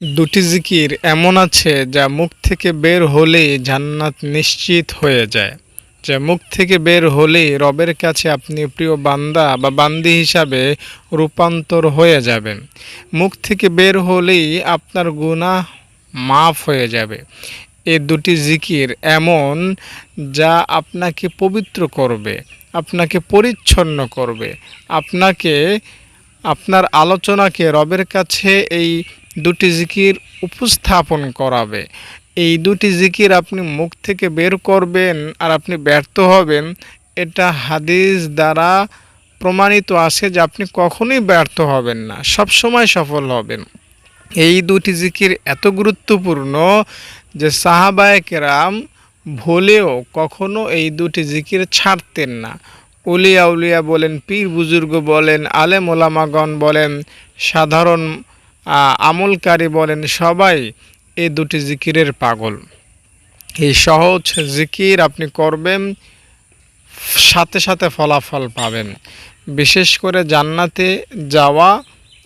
দুটি জিকির এমন আছে যা মুখ থেকে বের হলেই জান্নাত নিশ্চিত হয়ে যায়। যা মুখ থেকে বের হলেই রবের কাছে আপনি প্রিয় বান্দা বা বান্দি হিসাবে রূপান্তর হয়ে যাবেন। মুখ থেকে বের হলেই আপনার গুনাহ মাফ হয়ে যাবে। এই দুটি জিকির এমন যা আপনাকে পবিত্র করবে, আপনাকে পরিচ্ছন্ন করবে, আপনাকে আপনার আলোচনাকে রবের কাছে এই দুটি জিকির উপস্থাপন করাবে। এই দুটি জিকির আপনি মুখ থেকে বের করবেন আর আপনি ব্যর্থ হবেন, এটা হাদিস দ্বারা প্রমাণিত আছে যে আপনি কখনোই ব্যর্থ হবেন না, সবসময় সফল হবেন। এই দুটি জিকির এত গুরুত্বপূর্ণ যে সাহাবায়ে কেরাম ভুলেও কখনো এই দুটি জিকির ছাড়তেন না। উলিয়া উলিয়া বলেন, পীর বুজুর্গ বলেন, আলেম ওলামাগণ বলেন, সাধারণ আমলকারী বলেন, সবাই এই দুটি জিকিরের পাগল। এই সহজ জিকির আপনি করবেন, সাথে সাথে ফলাফল পাবেন। বিশেষ করে জান্নাতে যাওয়া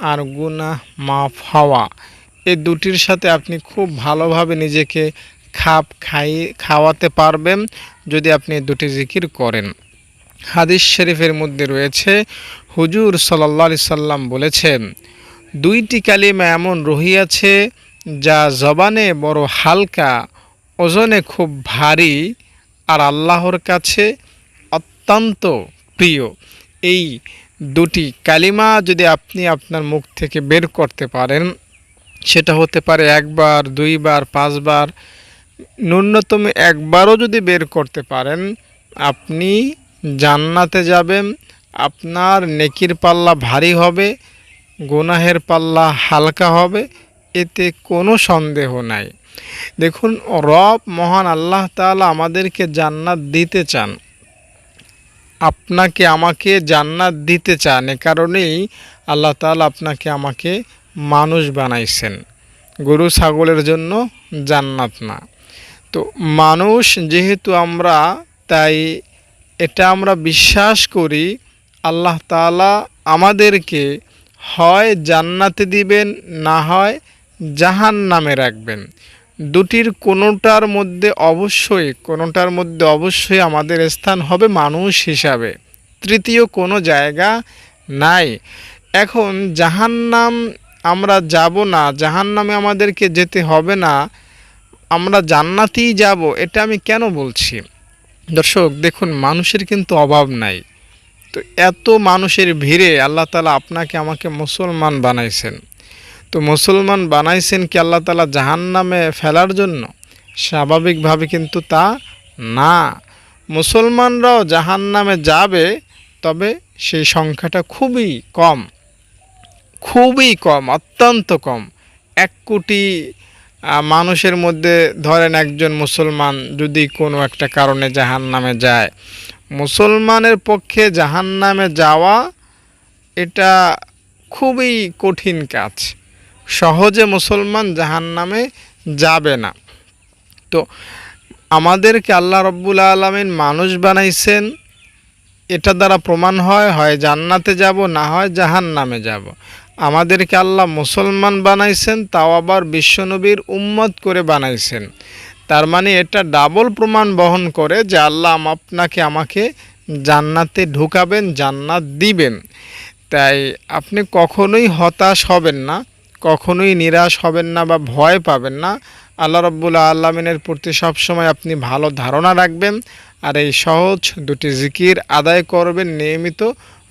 আর গুনাহ মাফ হওয়া, এই দুটির সাথে আপনি খুব ভালোভাবে নিজেকে খাওয়াতে পারবেন যদি আপনি এই দুটি জিকির করেন। হাদিস শরীফের মধ্যে রয়েছে, হুজুর সাল্লাল্লাহু আলাইহি সাল্লাম বলেছেন, দুইটি কালিমা এমন রহিয়াছে যা জবানে বড় হালকা, ওজনে খুব ভারী, আর আল্লাহর কাছে অত্যন্ত প্রিয়। এই দুটি কালিমা যদি আপনি আপনার মুখ থেকে বের করতে পারেন, সেটা হতে পারে একবার, দুইবার, পাঁচবার, ন্যূনতম একবারও যদি বের করতে পারেন, আপনি জান্নাতে যাবেন। আপনার নেকির পাল্লা ভারী হবে, গুনাহের পাল্লা হালকা হবে, এতে কোনো সন্দেহ নাই। দেখুন, রব মহান আল্লাহ তাআলা আমাদেরকে জান্নাত দিতে চান, আপনাকে আমাকে জান্নাত দিতে চান। এ কারণেই আল্লাহ তাআলা আপনাকে আমাকে মানুষ বানাইছেন, গরু ছাগলের জন্য জান্নাত না। তো মানুষ যেহেতু আমরা, তাই এটা আমরা বিশ্বাস করি আল্লাহ তাআলা আমাদেরকে হয় জান্নাতে দিবেন, না হয় জাহান্নামে রাখবেন। দুটির কোনোটার মধ্যে অবশ্যই আমাদের স্থান হবে মানুষ হিসাবে, তৃতীয় কোনো জায়গা নাই। এখন জাহান্নাম আমরা যাব না, জাহান্নামে আমাদেরকে যেতে হবে না, আমরা জান্নাতেই যাব, এটা আমি কেন বলছি? দর্শক দেখুন, মানুষের কিন্তু অভাব নাই। তো এত মানুষের ভিড়ে আল্লাহ তাআলা আপনাকে আমাকে মুসলমান বানাইছেন। তো মুসলমান বানাইছেন কি আল্লাহ তাআলা জাহান্নামে ফেলার জন্য? স্বাভাবিকভাবে কিন্তু তা না। মুসলমানরাও জাহান্নামে যাবে, তবে সেই সংখ্যাটা খুবই কম, অত্যন্ত কম। 1 কোটি মানুষের মধ্যে ধরেন একজন মুসলমান যদি কোনো একটা কারণে জাহান্নামে যায়, মুসলমানের পক্ষে জাহান্নামে যাওয়া এটা খুবই কঠিন কাজ। সহজে মুসলমান জাহান্নামে যাবে না। তো আমাদেরকে আল্লাহ রব্বুল আলামিন মানুষ বানাইছেন, এটা দ্বারা প্রমাণ হয় জান্নাতে যাব, না হয় জাহান্নামে যাব। আমাদেরকে আল্লাহ মুসলমান বানাইছেন, তাও আবার বিশ্বনবীর উম্মত করে বানাইছেন। তার মানে এটা ডাবল প্রমাণ বহন করে যে আল্লাহ আপনাকে আমাকে জান্নাতে ঢুকাবেন, জান্নাত দিবেন। তাই আপনি কখনোই হতাশ হবেন না, কখনোই নিরাশ হবেন না বা ভয় পাবেন না। আল্লাহ রাব্বুল আলামিনের প্রতি সবসময় আপনি ভালো ধারণা রাখবেন, আর এই সহজ দুটি জিকির আদায় করবেন নিয়মিত।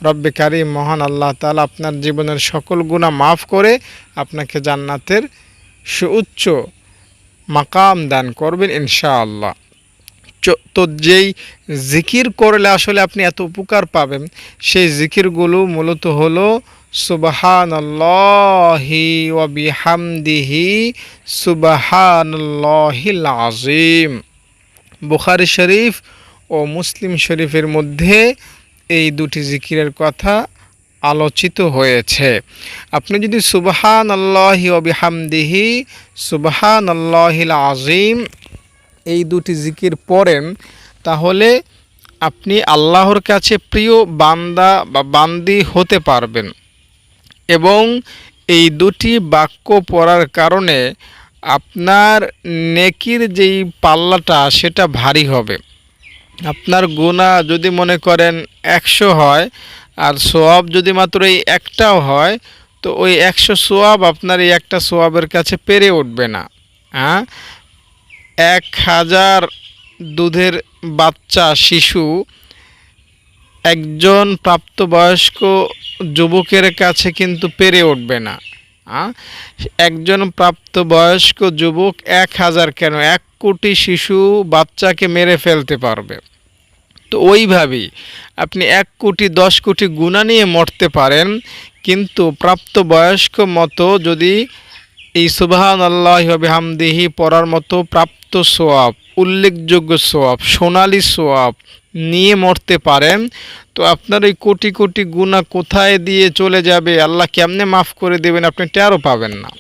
রব্বে কারীম মহান আল্লাহ তাআলা আপনার জীবনের সকল গুনাহ মাফ করে আপনাকে জান্নাতের সুউচ্চ মাকাম দান করবেন ইনশাআল্লাহ। তো যেই জিকির করলে আসলে আপনি এত উপকার পাবেন, সেই জিকিরগুলো মূলত হলো সুবহানাল্লাহি ওয়া বিহামদিহি সুবহানাল্লাহিল আযীম। বুখারী শরীফ ও মুসলিম শরীফের মধ্যে এই দুটি জিকিরের কথা আলোচিত হয়েছে। আপনি যদি সুবহানাল্লাহি ওয়া বিহামদিহি সুবহানাল্লাহিল আযীম এই দুটি জিকির পড়েন, তাহলে আপনি আল্লাহর কাছে প্রিয় বান্দা বা বান্দি হতে পারবেন। এবং এই দুটি বাক্য পড়ার কারণে আপনার নেকির যেই পাল্লাটা সেটা ভারী হবে। আপনার গুনাহ যদি মনে করেন 100 হয় আর সওয়াব যদি মাত্র এই একটাও হয়, তো ওই 100 সওয়াব আপনার এই একটা সওয়াবের কাছে পেরে উঠবে না। হ্যাঁ, 1000 দুধের বাচ্চা শিশু একজন প্রাপ্তবয়স্ক যুবকের কাছে কিন্তু পেরে উঠবে না। একজন প্রাপ্তবয়স্ক যুবক 1000 কেন 1 কোটি শিশু বাচ্চাকে মেরে ফেলতে পারবে। তো ওইভাবেই আপনি 1 কোটি 10 কোটি গুনাহ নিয়ে মরতে পারেন, কিন্তু প্রাপ্তবয়স্ক মতো যদি এই সুবহানাল্লাহি ওয়া বিহামদিহি পড়ার মতো প্রাপ্ত সওয়াব, উল্লেখযোগ্য সওয়াব, সোনালী সওয়াব নিয়ে মরতে পারেন, তো আপনার এই কোটি কোটি গুনাহ কোথায় দিয়ে চলে যাবে, আল্লাহ কেমনে মাফ করে দেবেন, আপনি টেরও পাবেন না।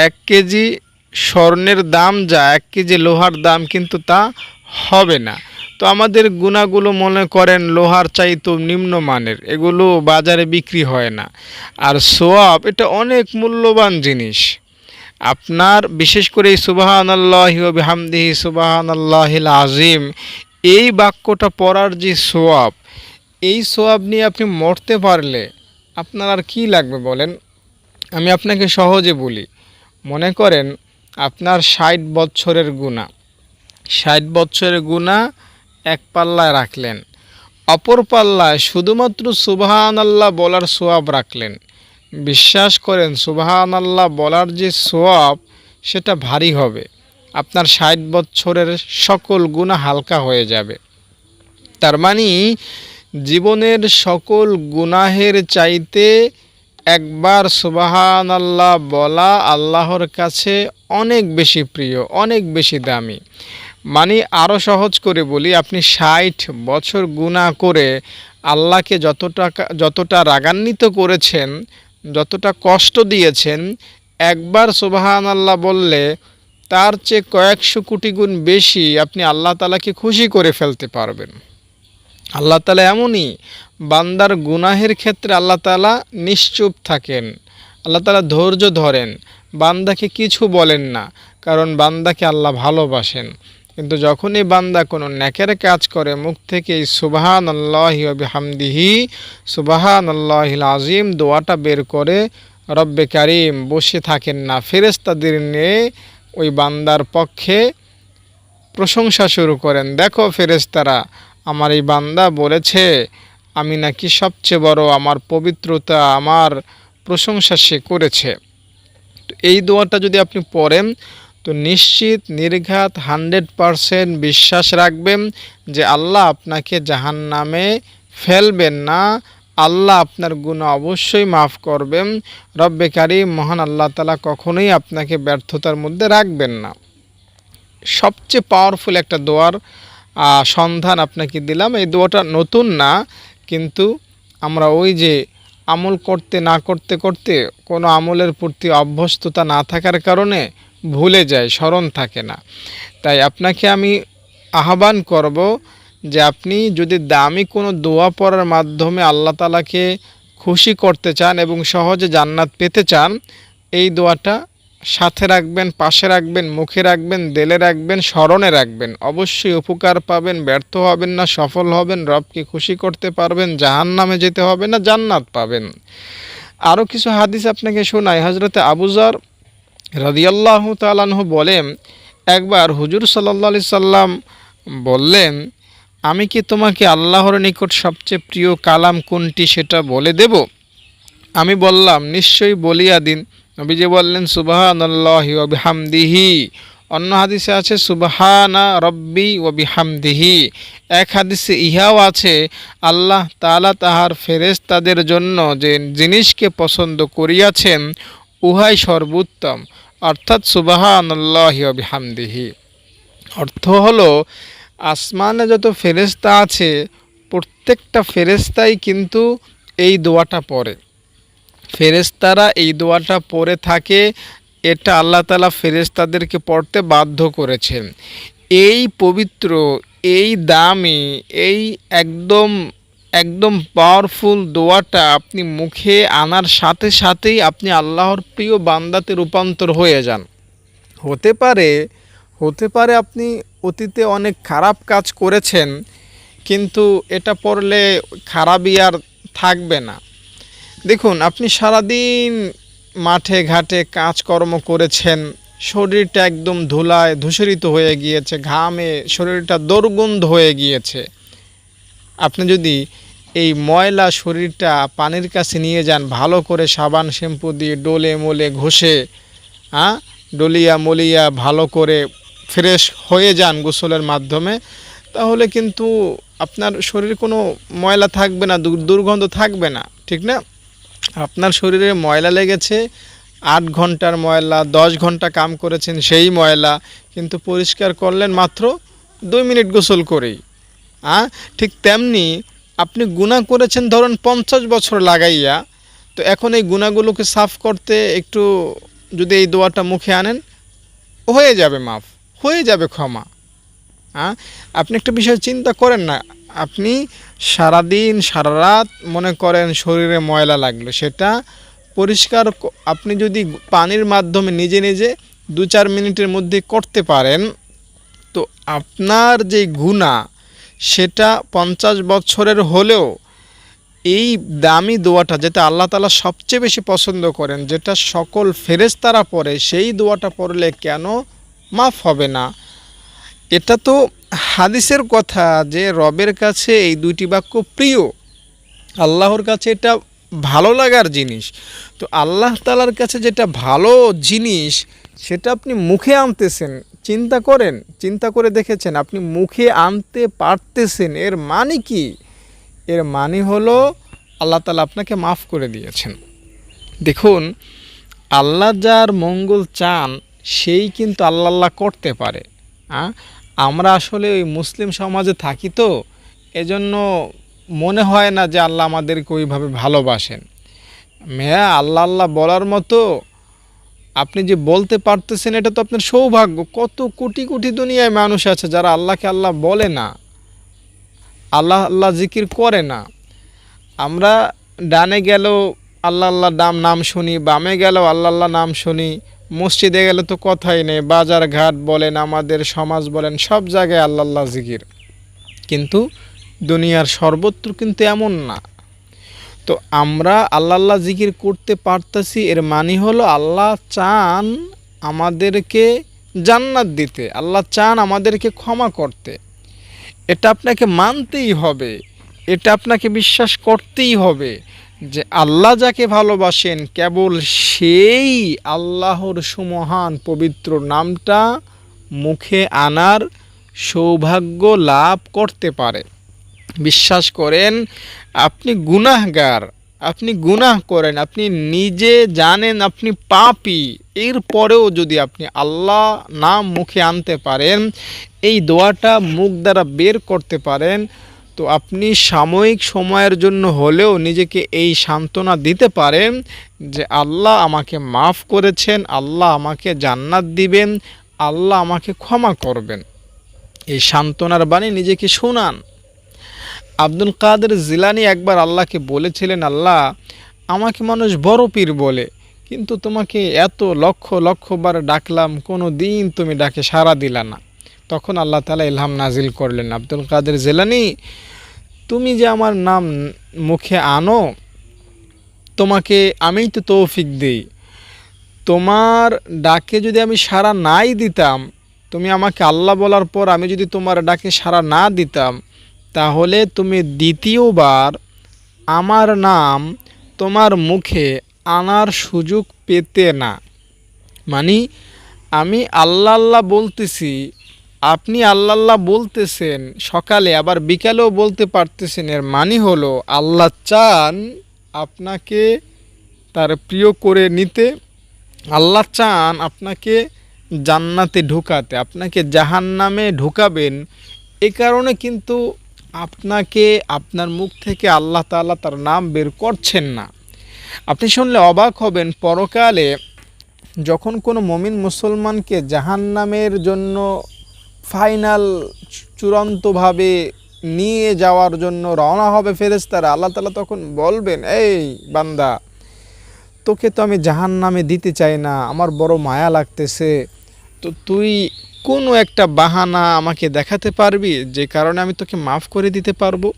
1 কেজি স্বর্ণের দাম যা 1 কেজি লোহার দাম কিন্তু তা হবে না। তো আমাদের গুনাহগুলো মনে করেন লোহার চাইতেও নিম্নমানের, এগুলো বাজারে বিক্রি হয় না। আর সওয়াব এটা অনেক মূল্যবান জিনিস। আপনার বিশেষ করে এই সুবহানাল্লাহি ওয়া বিহামদিহি সুবহানাল্লাহিল আযীম এই বাক্যটা পড়ার যে সওয়াব, এই সওয়াব নিয়ে আপনি মরতে পারলে আপনার আর কি লাগবে বলেন। আমি আপনাকে সহজে বলি, মনে করেন আপনার 60 বছরের গুনাহ, 60 বছরের গুনাহ এক পাল্লায় রাখলেন, অপর পাল্লায় শুধুমাত্র সুবহানাল্লাহ বলার সওয়াব রাখলেন। বিশ্বাস করেন সুবহানাল্লাহ বলার যে সওয়াব সেটা ভারী হবে। আপনার 60 বছরের সকল গুনাহ হালকা হয়ে যাবে। তার মানে জীবনের সকল গুনাহের চাইতে একবার সুবহানাল্লাহ বলা আল্লাহর কাছে অনেক বেশি প্রিয়, অনেক বেশি দামি। মানে আরও সহজ করে বলি, আপনি 60 বছর গুনাহ করে আল্লাহকে যতটা রাগান্বিত করেছেন, যতটা কষ্ট দিয়েছেন, একবার সুবহানাল্লাহ বললে তার চেয়ে কয়েকশো কোটি গুণ বেশি আপনি আল্লাহ তাআলাকে খুশি করে ফেলতে পারবেন। আল্লাহ তাআলা এমনই, বান্দার গুনাহের ক্ষেত্রে আল্লাহ তাআলা নিশ্চুপ থাকেন, আল্লাহ তাআলা ধৈর্য ধরেন, বান্দাকে কিছু বলেন না, কারণ বান্দাকে আল্লাহ ভালোবাসেন। কিন্তু যখনই বান্দা কোনো নেকের কাজ করে মুখ থেকে এই সুবহানাল্লাহি ওয়া বিহামদিহি সুবহানাল্লাহিল আযীম দোয়াটা বের করে, রব্বে কারীম বসে থাকেন না, ফেরেশতাদের নিয়ে ওই বান্দার পক্ষে প্রশংসা শুরু করেন। দেখো ফেরেশতারা, আমার এই বান্দা বলেছে আমি নাকি সবচেয়ে বড়, আমার পবিত্রতা, আমার প্রশংসা সে করেছে। তো এই দোয়াটা যদি আপনি পড়েন তো নিশ্চিত নির্ঘাত 100% বিশ্বাস রাখবেন যে আল্লাহ আপনাকে জাহান্নামে ফেলবেন না, আল্লাহ আপনার গুনাহ অবশ্যই মাফ করবেন। রব্বে কারীম মহান আল্লাহ তাআলা কখনোই আপনাকে ব্যর্থতার মধ্যে রাখবেন না। সবচেয়ে পাওয়ারফুল একটা দোয়ার সন্ধান আপনাকে দিলাম। এই দোয়াটা নতুন না, কিন্তু আমরা ওই যে আমল করতে না করতে করতে কোনো আমলের প্রতি অভ্যস্ততা না থাকার কারণে ভুলে যায়, স্মরণ থাকে না। তাই আপনাকে আমি আহ্বান করব যে আপনি যদি দামি কোনো দোয়া পড়ার মাধ্যমে আল্লাহ তাআলাকে খুশি করতে চান এবং সহজে জান্নাত পেতে চান, এই দোয়াটা সাথে রাখবেন, পাশে রাখবেন, মুখে রাখবেন, দিলে রাখবেন, স্মরণে রাখবেন। অবশ্যই উপকার পাবেন, ব্যর্থ হবেন না, সফল হবেন, রবকে খুশি করতে পারবেন, জাহান্নামে যেতে হবে না, জান্নাত পাবেন। আরও কিছু হাদিস আপনাকে শোনাই। হযরতে আবু যর রাদিয়াল্লাহু তাআলা আনহু বলেন, একবার হুজুর সাল্লাল্লাহু আলাইহি সাল্লাম বললেন, আমি কি তোমাকে আল্লাহর নিকট সবচেয়ে প্রিয় কালাম কোনটি সেটা বলে দেব? আমি বললাম, নিশ্চয়ই বলিয়া দিন। নবীজি বললেন, সুবহানাল্লাহি ওয়া বিহামদিহি। অন্য হাদিসে আছে সুবহানা রব্বি ওয়া বিহামদিহি। এক হাদিসে ইহাও আছে, আল্লাহ তাআলা তাহার ফেরেশতাদের জন্য যে জিনিসকে পছন্দ করিয়াছেন উহাই সর্বোত্তম, অর্থাৎ সুবহানাল্লাহি ওয়া বিহামদিহি। অর্থ হলো আসমানে যত ফেরেশতা আছে প্রত্যেকটা ফেরেশতাই কিন্তু এই দোয়াটা পড়ে। ফেরেশতারা এই দোয়াটা পড়ে থাকে, এটা আল্লাহ তাআলা ফেরেশতাদেরকে পড়তে বাধ্য করেছেন। এই পবিত্র, এই দামি, এই একদম একদম পাওয়ারফুল দোয়াটা আপনি মুখে আনার সাথে সাথেই আপনি আল্লাহর প্রিয় বান্দাতে রূপান্তর হয়ে যান। হতে পারে হতে পারে আপনি অতীতে অনেক খারাপ কাজ করেছেন, কিন্তু এটা পড়লে খারাপই আর থাকবে না। দেখুন, আপনি সারাদিন মাঠে ঘাটে কাজকর্ম করেছেন, শরীরটা একদম ধুলায় ধূসরিত হয়ে গিয়েছে, ঘামে শরীরটা দুর্গন্ধ হয়ে গিয়েছে। আপনি যদি এই ময়লা শরীরটা পানির কাছে নিয়ে যান, ভালো করে সাবান শ্যাম্পু দিয়ে ডলে মলে ঘষে, ডলিয়া মলিয়া ভালো করে ফ্রেশ হয়ে যান গোসলের মাধ্যমে, তাহলে কিন্তু আপনার শরীরে কোনো ময়লা থাকবে না, দুর্গন্ধ থাকবে না, ঠিক না? আপনার শরীরে ময়লা লেগেছে, 8 ঘন্টার ময়লা, 10 ঘন্টা কাম করেছেন সেই ময়লা, কিন্তু পরিষ্কার করলেন মাত্র 2 মিনিট গোসল করেই। ঠিক তেমনি আপনি গুনাহ করেছেন ধরুন 50 বছর লাগাইয়া, তো এখন এই গুনাহগুলোকে সাফ করতে একটু যদি এই দোয়াটা মুখে আনেন, হয়ে যাবে মাফ, হয়ে যাবে ক্ষমা। আপনি একটা বিষয় চিন্তা করেন না, আপনি সারাদিন সারা রাত মনে করেন শরীরে ময়লা লাগলো, সেটা পরিষ্কার আপনি যদি পানির মাধ্যমে নিজে নিজে 2-4 মিনিটের মধ্যে করতে পারেন, তো আপনার যে গুনাহ সেটা 50 বছরের হলেও এই দামি দোয়াটা, যেটা আল্লাহ তাআলা সবচেয়ে বেশি পছন্দ করেন, যেটা সকল ফেরেশতারা পড়ে, সেই দোয়াটা পড়লে কেন মাফ হবে না? এটা তো হাদিসের কথা যে রবের কাছে এই 2টি বাক্য প্রিয়, আল্লাহর কাছে এটা ভালো লাগার জিনিস। তো আল্লাহ তাআলার কাছে যেটা ভালো জিনিস সেটা আপনি মুখে আনতেছেন, চিন্তা করে দেখেছেন আপনি মুখে আনতে পারতেছেন, এর মানে কি? এর মানে হলো আল্লাহ তাআলা আপনাকে মাফ করে দিয়েছেন। দেখুন, আল্লাহ যার মঙ্গল চান সেই কিন্তু আল্লাহ করতে পারে। আমরা আসলে ওই মুসলিম সমাজে থাকি, তো এজন্য মনে হয় না যে আল্লাহ আমাদেরকে ওইভাবে ভালোবাসেন। আল্লাহ আল্লাহ বলার মতো আপনি যে বলতে পারতেছেন, এটা তো আপনার সৌভাগ্য। কত কোটি কোটি দুনিয়ায় মানুষ আছে যারা আল্লাহকে আল্লাহ বলে না, আল্লাহ আল্লাহ জিকির করে না। আমরা ডানে গেলেও আল্লাহ আল্লাহ নাম শুনি, বামে গেলেও আল্লাহ আল্লাহ নাম শুনি, মসজিদে গেলে তো কথাই নেই, বাজার ঘাট বলেন, আমাদের সমাজ বলেন, সব জায়গায় আল্লাহ আল্লাহ জিকির। কিন্তু দুনিয়ার সর্বত্র কিন্তু এমন না। তো আমরা আল্লাহ আল্লাহ জিকির করতে পারতেছি, এর মানে হলো আল্লাহ চান আমাদেরকে জান্নাত দিতে, আল্লাহ চান আমাদেরকে ক্ষমা করতে। এটা আপনাকে মানতেই হবে, এটা আপনাকে বিশ্বাস করতেই হবে যে আল্লাহ যাকে ভালোবাসেন কেবল সেই আল্লাহর সুমহান পবিত্র নামটা মুখে আনার সৌভাগ্য লাভ করতে পারে। বিশ্বাস করেন, আপনি গুনাহগার, আপনি গুনাহ করেন, আপনি নিজে জানেন আপনি পাপী, এরপরেও যদি আপনি আল্লাহ নাম মুখে আনতে পারেন, এই দোয়াটা মুখ দ্বারা বের করতে পারেন, তো আপনি সাময়িক সময়ের জন্য হলেও নিজেকে এই সান্ত্বনা দিতে পারেন যে আল্লাহ আমাকে মাফ করেছেন, আল্লাহ আমাকে জান্নাত দিবেন, আল্লাহ আমাকে ক্ষমা করবেন। এই সান্ত্বনার বাণী নিজেকে শোনান। আব্দুল কাদের জিলানী একবার আল্লাহকে বলেছিলেন, আল্লাহ, আমাকে মানুষ বড় পীর বলে, কিন্তু তোমাকে এত লক্ষ লক্ষ বার ডাকলাম, কোনো দিন তুমি ডাকে সাড়া দিলা না। তখন আল্লাহ তাআলা ইলহাম নাজিল করলেন, আব্দুল কাদের জিলানী, তুমি যে আমার নাম মুখে আনো, তোমাকে আমিই তো তৌফিক দিই। তোমার ডাকে যদি আমি সাড়া নাই দিতাম, তুমি আমাকে আল্লাহ বলার পর আমি যদি তোমার ডাকে সাড়া না দিতাম, তাহলে তুমি দ্বিতীয়বার আমার নাম তোমার মুখে আনার সুযোগ পেতে না। মানে আমি আল্লাহ আল্লাহ বলতেছি, আপনি আল্লাহ আল্লাহ বলতেছেন, সকালে আবার বিকালেও বলতে পারতেছেন, এর মানে হলো আল্লাহ চান আপনাকে তার প্রিয় করে নিতে, আল্লাহ চান আপনাকে জান্নাতে ঢুকাতে, আপনাকে জাহান্নামে ঢুকাবেন। এ কারণে কিন্তু আপনাকে আপনার মুখ থেকে আল্লাহ তাআলা তার নাম বের করছেন না। আপনি শুনলে অবাক হবেন, পরকালে যখন কোনো মুমিন মুসলমানকে জাহান্নামের জন্য ফাইনাল চূড়ান্তভাবে নিয়ে যাওয়ার জন্য রওনা হবে ফেরেশতারা, আল্লাহ তাআলা তখন বলবেন, এই বান্দা, তোকে তো আমি জাহান্নামে দিতে চাই না, আমার বড় মায়া লাগতেছে, তো তুই কোনো একটা বাহানা আমাকে দেখাতে পারবি যে কারণে আমি তোকে মাফ করে দিতে পারবো।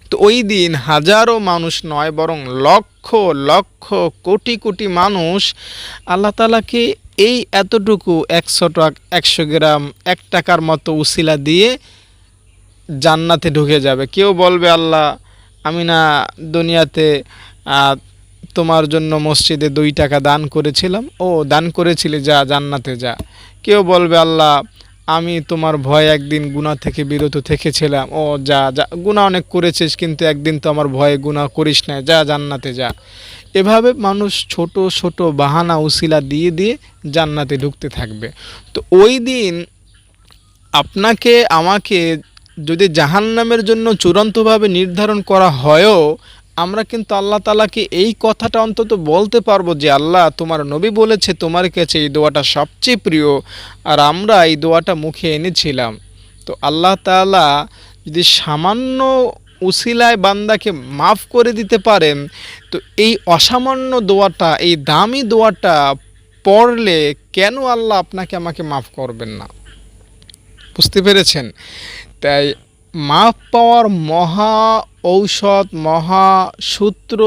তো ওই দিন হাজারো মানুষ নয়, বরং লক্ষ লক্ষ কোটি কোটি মানুষ আল্লাহ তাআলাকে এই এতটুকু 100 গ্রাম 1 টাকার মতো উসিলা দিয়ে জান্নাতে ঢুকে যাবে। কেউ বলবে, আল্লাহ, আমি না দুনিয়াতে তোমার জন্য মসজিদে 2 টাকা দান করেছিলাম, ও দান করেছিলি, যা জান্নাতে যা। কেউ বলবে, আল্লাহ, আমি তোমার ভয়ে একদিন গুনাহ থেকে বিরত থেকেছিলাম, ও যা যা, গুনাহ অনেক করেছিস কিন্তু একদিন তো আমার ভয়ে গুনাহ করিস না, যা জান্নাতে যা। এভাবে মানুষ ছোট ছোট বাহানা উসিলা দিয়ে দিয়ে জান্নাতে ঢুকতে থাকবে। তো ওই দিন আপনাকে আমাকে যদি জাহান্নামের জন্য চূড়ান্তভাবে নির্ধারণ করা হয়ও, আমরা কিন্তু আল্লাহ তাআলাকে এই কথাটা অন্তত বলতে পারবো যে, আল্লাহ, তোমার নবী বলেছে তোমার কাছে এই দোয়াটা সবচেয়ে প্রিয়, আর আমরা এই দোয়াটা মুখে এনেছিলাম। তো আল্লাহ তাআলা যদি সামান্য উসিলায় বান্দাকে মাফ করে দিতে পারেন, তো এই অসামান্য দোয়াটা, এই দামি দোয়াটা পড়লে কেন আল্লাহ আপনাকে আমাকে মাফ করবেন না? বুঝতে পেরেছেন? তাই মাফ পাওয়ার মহা ঔষধ, মহা সূত্র,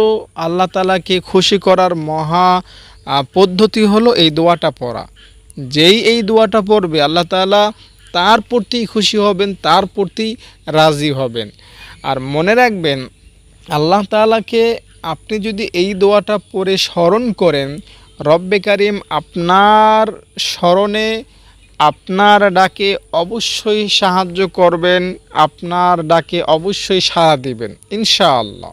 আল্লাহ তাআলাকে খুশি করার মহা পদ্ধতি হলো এই দোয়াটা পড়া। যেই এই দোয়াটা পড়বে আল্লাহ তাআলা তার প্রতি খুশি হবেন, তার প্রতি রাজি হবেন। আর মনে রাখবেন, আল্লাহ তাআলাকে আপনি যদি এই দোয়াটা পড়ে স্মরণ করেন, রব্বে কারিম আপনার স্মরণে, আপনার ডাকে অবশ্যই সাহায্য করবেন, আপনার ডাকে অবশ্যই সাড়া দিবেন ইনশাআল্লাহ।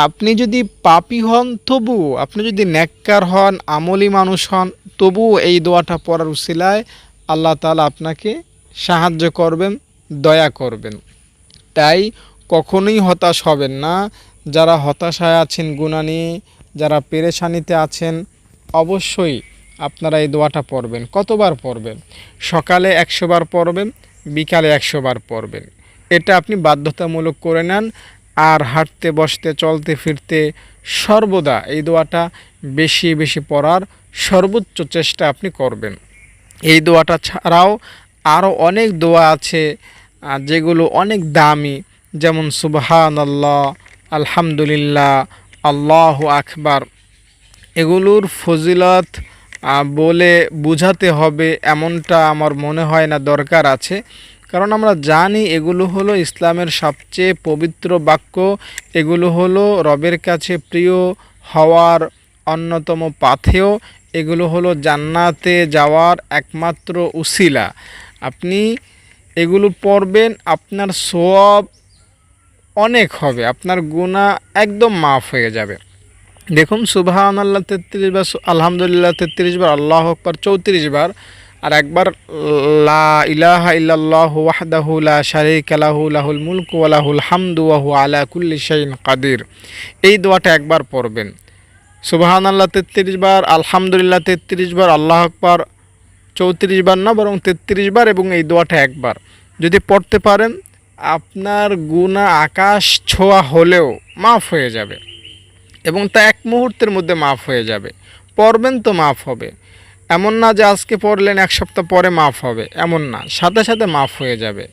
আপনি যদি পাপী হন তবুও, আপনি যদি নেককার হন, আমলি মানুষ হন, তবুও এই দোয়াটা পড়ার উসিলায় আল্লাহ তাআলা আপনাকে সাহায্য করবেন, দয়া করবেন। তাই কখনোই হতাশ হবেন না। যারা হতাশায় আছেন গুনাহ নিয়ে, যারা পেরেশানিতে আছেন, অবশ্যই আপনারা এই দোয়াটা পড়বেন। কতবার পড়বেন? সকালে 100 বার পড়বেন, বিকালে 100 বার পড়বেন। এটা আপনি বাধ্যতামূলক করে নেন। আর হাঁটতে, বসতে, চলতে, ফিরতে সর্বদা এই দোয়াটা বেশি বেশি পড়ার সর্বোচ্চ চেষ্টা আপনি করবেন। এই দোয়াটা ছাড়াও আরও অনেক দোয়া আছে যেগুলো অনেক দামি, যেমন সুবহানাল্লাহ, আলহামদুলিল্লাহ, আল্লাহু আকবার। এগুলোর ফজিলত বলে বুঝাতে হবে এমনটা আমার মনে হয় না দরকার আছে, কারণ আমরা জানি এগুলো হলো ইসলামের সবচেয়ে পবিত্র বাক্য, এগুলো হলো রবের কাছে প্রিয় হওয়ার অন্যতম পাথেয়, এগুলো হলো জান্নাতে যাওয়ার একমাত্র উসিলা। আপনি এগুলো পড়বেন, আপনার সওয়াব অনেক হবে, আপনার গুনাহ একদম মাফ হয়ে যাবে। দেখুন, সুবহানাল্লাহ 33 বার, আলহামদুলিল্লাহ 33 বার, আল্লাহু আকবার 34 বার, আর একবার লা ইলাহা ইল্লাল্লাহু ওয়াহদাহু লা শারীকা লাহু লাহুল মুলকু ওয়া লাহুল হামদু ওয়া হুয়া আলা কুল্লি শাইইন কাদির। এই দোয়াটা একবার পড়বেন। সুবহানাল্লাহ 33 বার, আলহামদুলিল্লাহ 33 বার, আল্লাহু আকবার 34 বার না, বরং 33 বার, এবং এই দোয়াটা একবার যদি পড়তে পারেন, আপনার গুনাহ আকাশ ছোঁয়া হলেও মাফ হয়ে যাবে, এবং তা এক মুহূর্তের মধ্যে মাফ হয়ে যাবে। পড়বেন তো মাফ হবে, এমন না যে আজকে পড়লেন 1 সপ্তাহ পরে মাফ হবে, এমন না, সাথে সাথে মাফ হয়ে যাবে।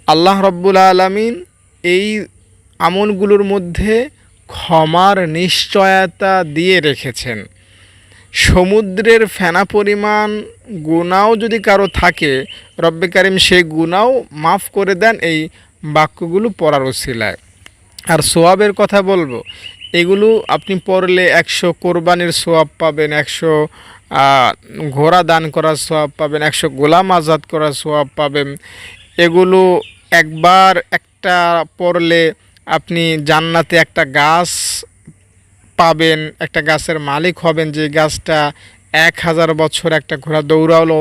আল্লাহ রব্বুল আলামিন এই আমলগুলোর মধ্যে ক্ষমার নিশ্চয়তা দিয়ে রেখেছেন। সমুদ্রের ফেনা পরিমাণ গুনাহও যদি কারো থাকে, রব্বে কারিম সেই গুনাহও মাফ করে দেন এই বাক্যগুলো পড়ার উসিলায়। আর সোয়াবের কথা বলবো, এগুলো আপনি পড়লে 100 কোরবানির সোয়াব পাবেন, 100 ঘোড়া দান করার সোয়াব পাবেন, 100 গোলাম আজাদ করার সোয়াব পাবেন। এগুলো একবার একটা পড়লে আপনি জান্নাতে একটা গাছ পাবেন, একটা গাছের মালিক হবেন, যে গাছটা 1000 বছর একটা ঘোড়া দৌড়ালো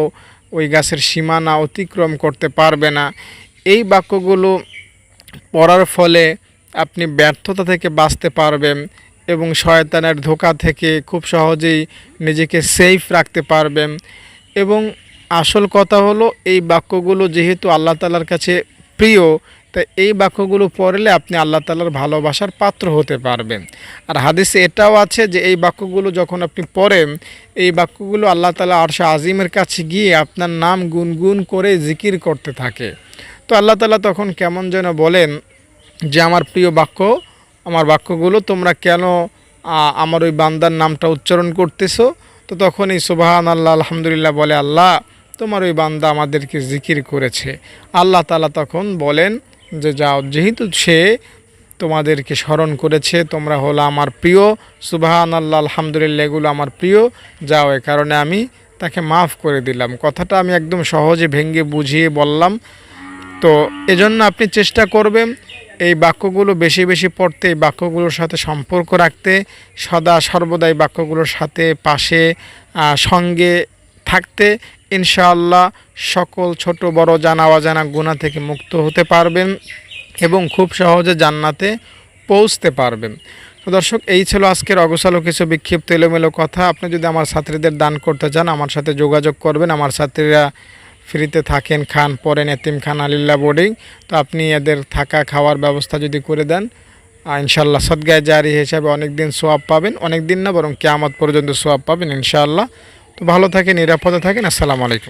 ওই গাছের সীমানা অতিক্রম করতে পারবে না। এই বাক্যগুলো পড়ার ফলে আপনি ব্যর্থতা থেকে বাঁচতে পারবেন এবং শয়তানের ধোঁকা থেকে খুব সহজেই নিজেকে সেফ রাখতে পারবেন। এবং আসল কথা হলো, এই বাক্যগুলো যেহেতু আল্লাহ তাআলার কাছে প্রিয়, তা এই বাক্যগুলো পড়লে আপনি আল্লাহ তাআলার ভালোবাসার পাত্র হতে পারবেন। আর হাদিসে এটাও আছে যে এই বাক্যগুলো যখন আপনি পড়েন, এই বাক্যগুলো আল্লাহ তাআলা আরশে আজিমের কাছে গিয়ে আপনার নাম গুনগুন করে জিকির করতে থাকে। তো আল্লাহ তাআলা তখন কেমন যেন বলেন যে আমার প্রিয় বাক্য, আমার বাক্যগুলো তোমরা কেন আমার ওই বান্দার নামটা উচ্চারণ করতেছো? তো তখন এই সুবহানাল্লাহ আলহামদুলিল্লাহ বলে, আল্লাহ তোমার ওই বান্দা আমাদেরকে জিকির করেছে। আল্লাহ তাআলা তখন বলেন যে যাও, যেহেতু সে তোমাদেরকে স্মরণ করেছে, তোমরা হলো আমার প্রিয়, সুবহানাল্লাহ আলহামদুলিল্লাহ এগুলো আমার প্রিয়, যাও, এ কারণে আমি তাকে মাফ করে দিলাম। কথাটা আমি একদম সহজে ভেঙে বুঝিয়ে বললাম। তো এজন্য আপনি চেষ্টা করবেন এই বাক্যগুলো বেশি বেশি পড়তে, এই বাক্যগুলোর সাথে সম্পর্ক রাখতে, সদা সর্বদা এই বাক্যগুলোর সাথে পাশে সঙ্গে থাকতে। ইনশাআল্লাহ সকল ছোট বড় জানা অজানা গুনাহ থেকে মুক্ত হতে পারবেন এবং খুব সহজে জান্নাতে পৌঁছতে পারবেন। তো দর্শক, এই ছিল আজকের অগোছালো কিছু বিক্ষিপ্ত এলোমেলো কথা। আপনি যদি আমার ছাত্রীদের দান করতে চান, আমার সাথে যোগাযোগ করবেন। আমার ছাত্রীরা ফ্রিতে থাকেন, খান, পড়েন এতিমখানা আলিল্লাহ বোর্ডিং। তো আপনি এদের থাকা খাওয়ার ব্যবস্থা যদি করে দেন, ইনশাআল্লাহ সদগায়ে জারি হিসাবে অনেক দিন সোয়াব পাবেন, অনেক দিন না বরং কিয়ামত পর্যন্ত সোয়াব পাবেন ইনশাআল্লাহ। তো ভালো থাকেন, নিরাপদে থাকেন। আসসালামু আলাইকুম।